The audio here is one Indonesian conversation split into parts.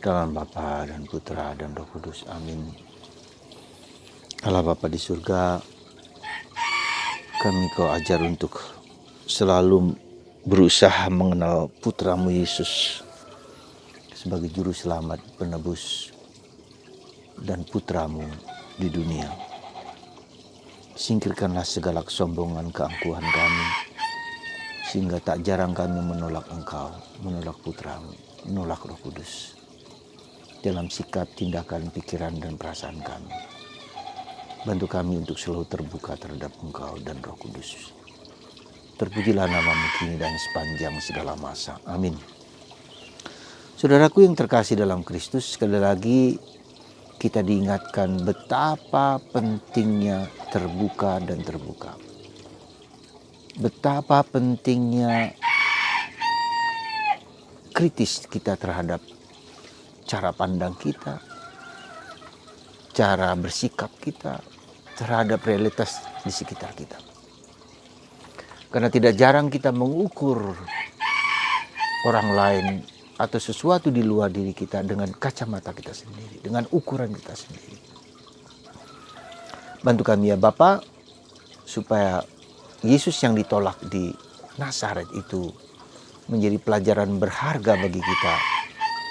Dalam Bapa dan Putra dan Roh Kudus. Amin. Allah Bapa di surga, kami Kau ajar untuk selalu berusaha mengenal Putramu Yesus sebagai Juru Selamat, Penebus, dan Putramu di dunia. Singkirkanlah segala kesombongan, keangkuhan kami, sehingga tak jarang kami menolak Engkau, menolak Putramu, menolak Roh Kudus dalam sikap, tindakan, pikiran, dan perasaan kami. Bantu kami untuk selalu terbuka terhadap Engkau dan Roh Kudus. Terpujilah namamu kini dan sepanjang segala masa. Amin. Saudaraku yang terkasih dalam Kristus, sekali lagi kita diingatkan betapa pentingnya terbuka dan terbuka. Betapa pentingnya kritis kita terhadap cara pandang kita, cara bersikap kita terhadap realitas di sekitar kita. Karena tidak jarang kita mengukur orang lain atau sesuatu di luar diri kita dengan kacamata kita sendiri, dengan ukuran kita sendiri. Bantu kami ya Bapa, supaya Yesus yang ditolak di Nazaret itu menjadi pelajaran berharga bagi kita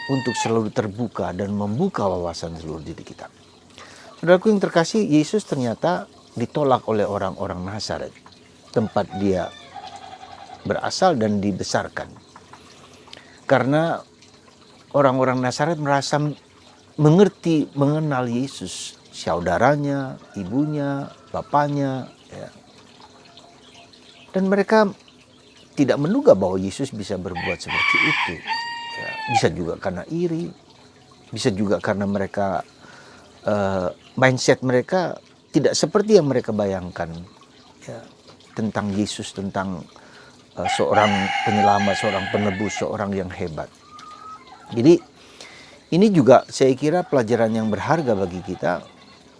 untuk selalu terbuka dan membuka wawasan seluruh diri kita. Saudaraku yang terkasih, Yesus ternyata ditolak oleh orang-orang Nazaret, tempat dia berasal dan dibesarkan. Karena orang-orang Nazaret merasa mengerti, mengenal Yesus, saudaranya, ibunya, bapaknya, ya. Dan mereka tidak menduga bahwa Yesus bisa berbuat seperti itu. Ya, bisa juga karena iri, bisa juga karena mereka mindset mereka tidak seperti yang mereka bayangkan, ya, tentang Yesus, tentang seorang penyelamat, seorang penebus, seorang yang hebat. Jadi ini juga saya kira pelajaran yang berharga bagi kita,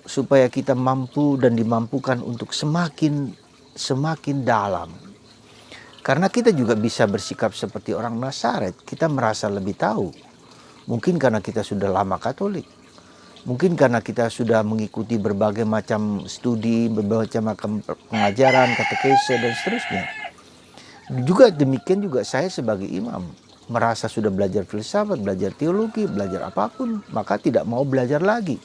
supaya kita mampu dan dimampukan untuk semakin dalam. Karena kita juga bisa bersikap seperti orang Nazaret, kita merasa lebih tahu. Mungkin karena kita sudah lama Katolik, mungkin karena kita sudah mengikuti berbagai macam studi, berbagai macam pengajaran, katekese, dan seterusnya. Juga demikian juga saya sebagai imam, merasa sudah belajar filsafat, belajar teologi, belajar apapun, maka tidak mau belajar lagi.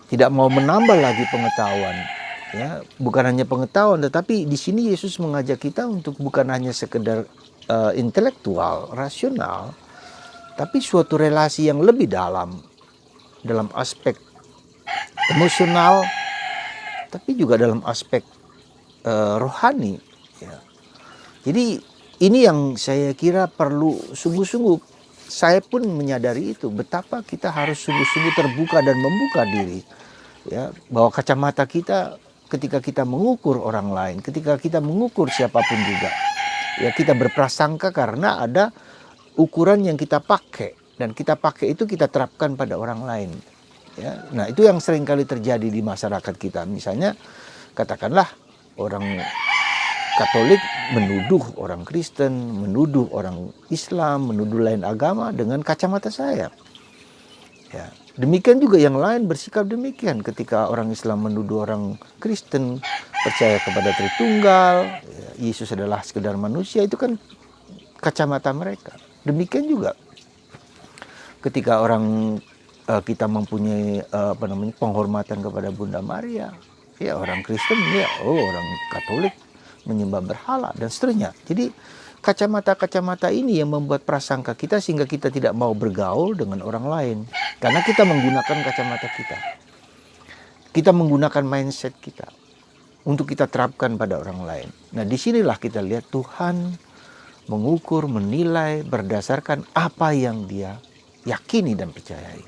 Tidak mau menambah lagi pengetahuan. Ya, bukan hanya pengetahuan, tetapi di sini Yesus mengajak kita untuk bukan hanya sekedar intelektual, rasional, tapi suatu relasi yang lebih dalam aspek emosional, tapi juga dalam aspek rohani. Ya. Jadi ini yang saya kira perlu sungguh-sungguh, saya pun menyadari itu, betapa kita harus sungguh-sungguh terbuka dan membuka diri. Ya, bahwa kacamata kita ketika kita mengukur orang lain, ketika kita mengukur siapapun juga, ya kita berprasangka karena ada ukuran yang kita pakai, dan kita pakai itu kita terapkan pada orang lain. Ya, nah itu yang sering kali terjadi di masyarakat kita. Misalnya katakanlah orang Katolik menuduh orang Kristen, menuduh orang Islam, menuduh lain agama dengan kacamata saya. Ya, demikian juga yang lain bersikap demikian ketika orang Islam menuduh orang Kristen percaya kepada Tritunggal, ya, Yesus adalah sekedar manusia, itu kan kacamata mereka. Demikian juga ketika orang kita mempunyai penghormatan kepada Bunda Maria, ya orang Kristen, ya orang Katolik menyembah berhala dan seterusnya. Jadi kacamata-kacamata ini yang membuat prasangka kita sehingga kita tidak mau bergaul dengan orang lain. Karena kita menggunakan kacamata kita. Kita menggunakan mindset kita untuk kita terapkan pada orang lain. Nah disinilah kita lihat Tuhan mengukur, menilai berdasarkan apa yang dia yakini dan percayai.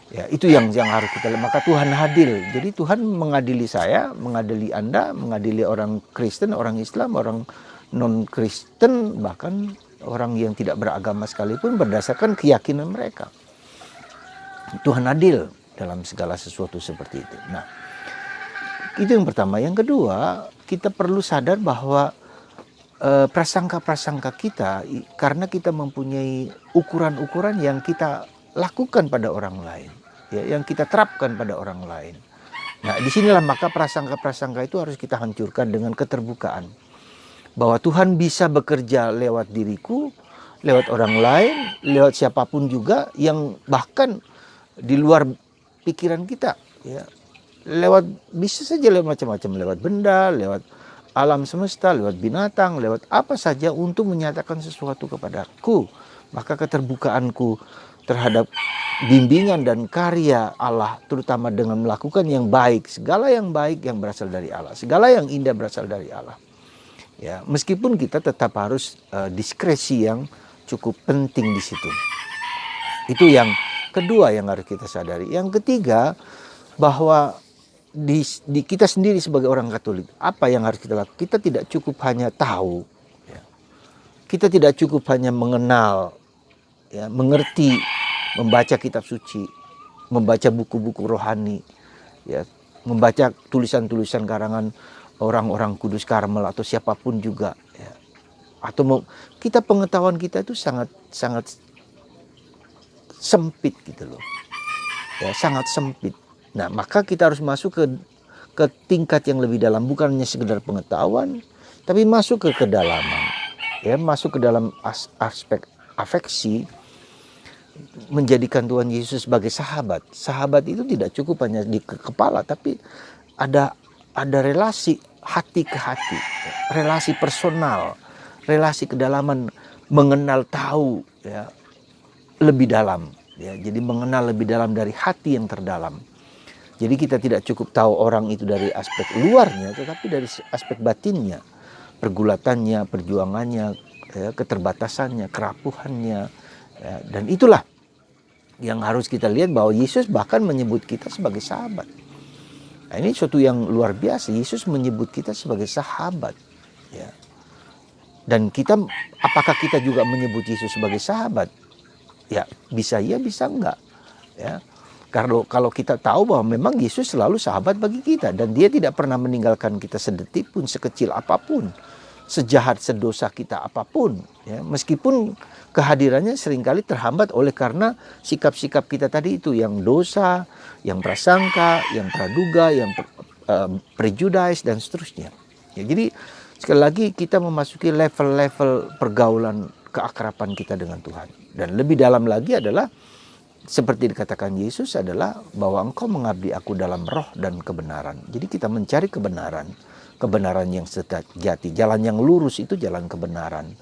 Ya, itu yang harus kita lihat. Maka Tuhan adil. Jadi Tuhan mengadili saya, mengadili Anda, mengadili orang Kristen, orang Islam, orang non-Kristen, bahkan orang yang tidak beragama sekalipun berdasarkan keyakinan mereka. Tuhan adil dalam segala sesuatu seperti itu. Nah, itu yang pertama. Yang kedua, kita perlu sadar bahwa prasangka-prasangka kita karena kita mempunyai ukuran-ukuran yang kita lakukan pada orang lain, ya, yang kita terapkan pada orang lain. Nah, disinilah maka prasangka-prasangka itu harus kita hancurkan dengan keterbukaan. Bahwa Tuhan bisa bekerja lewat diriku, lewat orang lain, lewat siapapun juga yang bahkan di luar pikiran kita, ya. Bisa saja lewat macam-macam, lewat benda, lewat alam semesta, lewat binatang, lewat apa saja untuk menyatakan sesuatu kepadaku. Maka keterbukaanku terhadap bimbingan dan karya Allah, terutama dengan melakukan yang baik, segala yang baik yang berasal dari Allah, segala yang indah berasal dari Allah. Ya, meskipun kita tetap harus diskresi yang cukup penting di situ. Itu yang kedua yang harus kita sadari. Yang ketiga, bahwa di kita sendiri sebagai orang Katolik, apa yang harus kita lakukan? Kita tidak cukup hanya tahu, ya. Kita tidak cukup hanya mengenal, ya, mengerti, membaca kitab suci, membaca buku-buku rohani, ya, membaca tulisan-tulisan karangan orang-orang kudus Karmel atau siapapun juga, ya. Atau kita pengetahuan kita itu sangat sempit gitu loh, ya, sangat sempit. Nah, maka kita harus masuk ke tingkat yang lebih dalam, bukan hanya sekedar pengetahuan, tapi masuk ke kedalaman, ya, masuk ke dalam aspek afeksi, menjadikan Tuhan Yesus sebagai sahabat. Sahabat itu tidak cukup hanya di kepala, tapi ada relasi hati ke hati, relasi personal, relasi kedalaman, mengenal tahu, ya, lebih dalam, ya. Jadi mengenal lebih dalam dari hati yang terdalam. Jadi kita tidak cukup tahu orang itu dari aspek luarnya, tetapi dari aspek batinnya, pergulatannya, perjuangannya, ya, keterbatasannya, kerapuhannya, ya. Dan itulah yang harus kita lihat, bahwa Yesus bahkan menyebut kita sebagai sahabat. Nah, ini suatu yang luar biasa. Yesus menyebut kita sebagai sahabat, ya. Dan kita, apakah kita juga menyebut Yesus sebagai sahabat? Ya, bisa iya, bisa enggak, ya. Kalau kita tahu bahwa memang Yesus selalu sahabat bagi kita, dan dia tidak pernah meninggalkan kita sedetik pun, sekecil apapun, sejahat sedosa kita apapun, ya. Meskipun kehadirannya seringkali terhambat oleh karena sikap-sikap kita tadi itu, yang dosa, yang prasangka, yang praduga, yang prejudice dan seterusnya. Ya, jadi sekali lagi kita memasuki level-level pergaulan keakraban kita dengan Tuhan. Dan lebih dalam lagi adalah seperti dikatakan Yesus adalah bahwa engkau mengabdi aku dalam roh dan kebenaran. Jadi kita mencari kebenaran, kebenaran yang sejati. Jalan yang lurus itu jalan kebenaran.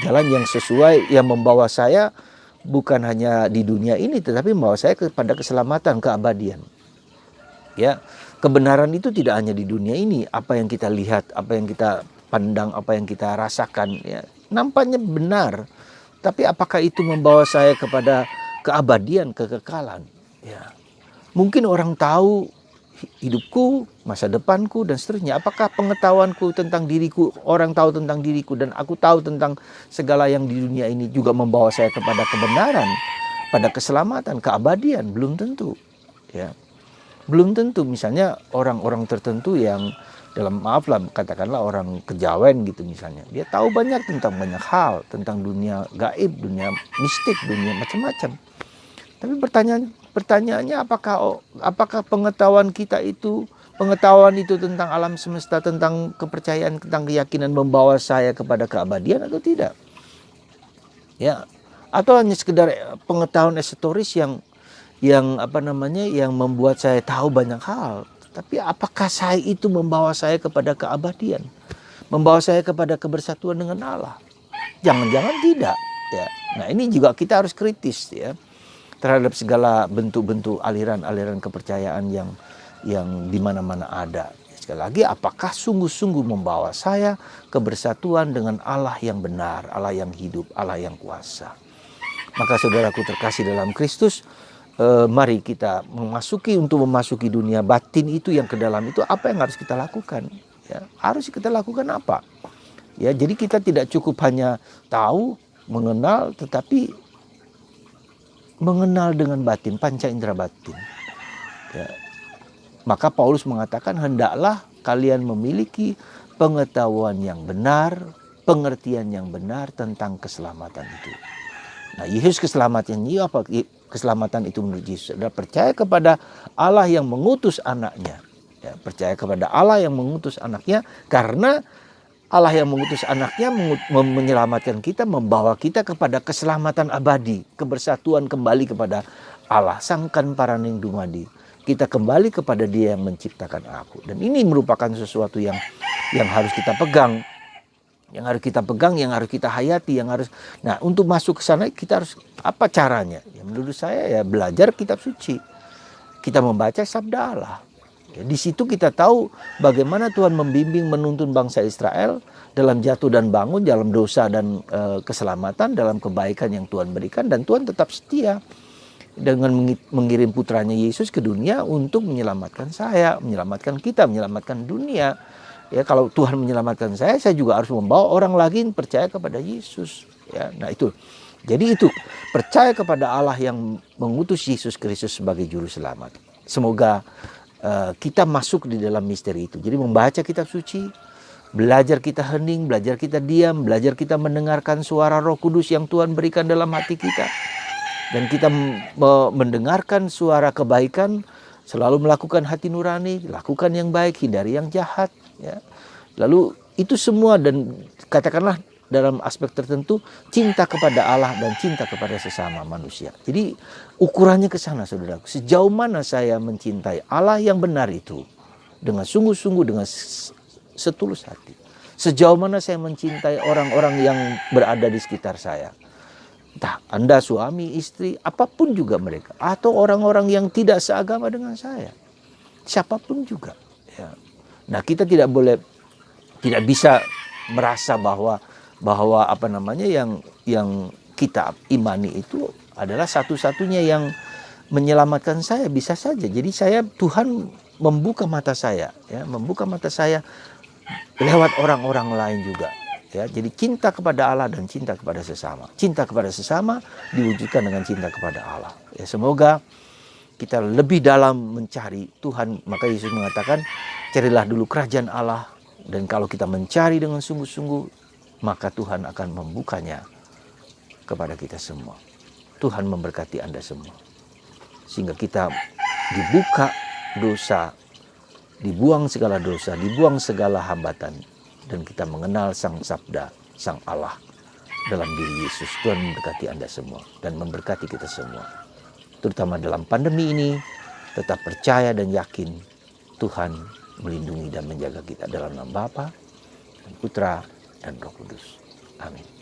Jalan yang sesuai, yang membawa saya bukan hanya di dunia ini, tetapi membawa saya kepada keselamatan, keabadian. Ya, kebenaran itu tidak hanya di dunia ini. Apa yang kita lihat, apa yang kita pandang, apa yang kita rasakan, ya, nampaknya benar. Tapi apakah itu membawa saya kepada keabadian, kekekalan, ya. Mungkin orang tahu hidupku, masa depanku dan seterusnya. Apakah pengetahuanku tentang diriku, orang tahu tentang diriku dan aku tahu tentang segala yang di dunia ini juga membawa saya kepada kebenaran, pada keselamatan, keabadian? Belum tentu, ya. Belum tentu. Misalnya orang-orang tertentu yang, dalam maaf lah, katakanlah orang kejawen gitu misalnya, dia tahu banyak tentang banyak hal, tentang dunia gaib, dunia mistik, dunia macam-macam. Tapi pertanyaannya, apakah pengetahuan kita itu, pengetahuan itu tentang alam semesta, tentang kepercayaan, tentang keyakinan membawa saya kepada keabadian atau tidak? Ya, atau hanya sekedar pengetahuan esoteris yang membuat saya tahu banyak hal. Tapi apakah saya itu membawa saya kepada keabadian? Membawa saya kepada kebersatuan dengan Allah? Jangan-jangan tidak, ya. Nah, ini juga kita harus kritis, ya, terhadap segala bentuk-bentuk aliran-aliran kepercayaan yang di mana-mana ada. Sekali lagi, apakah sungguh-sungguh membawa saya kebersatuan dengan Allah yang benar, Allah yang hidup, Allah yang kuasa? Maka saudaraku terkasih dalam Kristus, mari kita memasuki dunia batin itu, yang ke dalam itu. Apa yang harus kita lakukan? Ya, harus kita lakukan apa? Ya, jadi kita tidak cukup hanya tahu, mengenal, tetapi mengenal dengan batin, panca indera batin. Ya. Maka Paulus mengatakan, hendaklah kalian memiliki pengetahuan yang benar pengertian yang benar tentang keselamatan itu. Nah, Yesus keselamatan ini apa? Keselamatan itu menurut Yesus adalah percaya kepada Allah yang mengutus anaknya. Ya, percaya kepada Allah yang mengutus anaknya, karena Allah yang mengutus anaknya menyelamatkan kita, membawa kita kepada keselamatan abadi, kebersatuan kembali kepada Allah, Sangkan Paraning Dumadi. Kita kembali kepada Dia yang menciptakan aku. Dan ini merupakan sesuatu yang harus kita pegang. Yang harus kita pegang, yang harus kita hayati, yang harus. Nah, untuk masuk ke sana kita harus apa caranya? Ya, menurut saya ya belajar kitab suci. Kita membaca sabda Allah. Ya, di situ kita tahu bagaimana Tuhan membimbing menuntun bangsa Israel dalam jatuh dan bangun, dalam dosa dan keselamatan, dalam kebaikan yang Tuhan berikan, dan Tuhan tetap setia dengan mengirim putranya Yesus ke dunia untuk menyelamatkan saya, menyelamatkan kita, menyelamatkan dunia. Ya, kalau Tuhan menyelamatkan saya juga harus membawa orang lain percaya kepada Yesus. Ya, nah itu. Jadi itu percaya kepada Allah yang mengutus Yesus Kristus sebagai juru selamat. Semoga kita masuk di dalam misteri itu. Jadi membaca kitab suci, belajar kita hening, belajar kita diam, belajar kita mendengarkan suara Roh Kudus yang Tuhan berikan dalam hati kita. Dan kita mendengarkan suara kebaikan, selalu melakukan hati nurani, lakukan yang baik, hindari yang jahat. Ya. Lalu itu semua, dan katakanlah dalam aspek tertentu cinta kepada Allah dan cinta kepada sesama manusia. Jadi ukurannya ke sana, saudaraku. Sejauh mana saya mencintai Allah yang benar itu dengan sungguh-sungguh, dengan setulus hati. Sejauh mana saya mencintai orang-orang yang berada di sekitar saya. Entah Anda suami, istri, apapun juga mereka. Atau orang-orang yang tidak seagama dengan saya. Siapapun juga. Ya. Nah, kita tidak bisa merasa bahwa apa namanya yang kita imani itu adalah satu-satunya yang menyelamatkan saya. Bisa saja. Jadi Tuhan membuka mata saya, ya, membuka mata saya lewat orang-orang lain juga. Ya, jadi cinta kepada Allah dan cinta kepada sesama. Cinta kepada sesama diwujudkan dengan cinta kepada Allah. Ya, semoga kita lebih dalam mencari Tuhan. Maka Yesus mengatakan, carilah dulu kerajaan Allah. Dan kalau kita mencari dengan sungguh-sungguh, maka Tuhan akan membukanya kepada kita semua. Tuhan memberkati Anda semua. Sehingga kita dibuka dosa, dibuang segala dosa, dibuang segala hambatan. Dan kita mengenal Sang Sabda, Sang Allah dalam diri Yesus. Tuhan memberkati Anda semua dan memberkati kita semua. Terutama dalam pandemi ini, tetap percaya dan yakin Tuhan melindungi dan menjaga kita dalam nama Bapa dan Putra dan Roh Kudus. Amin.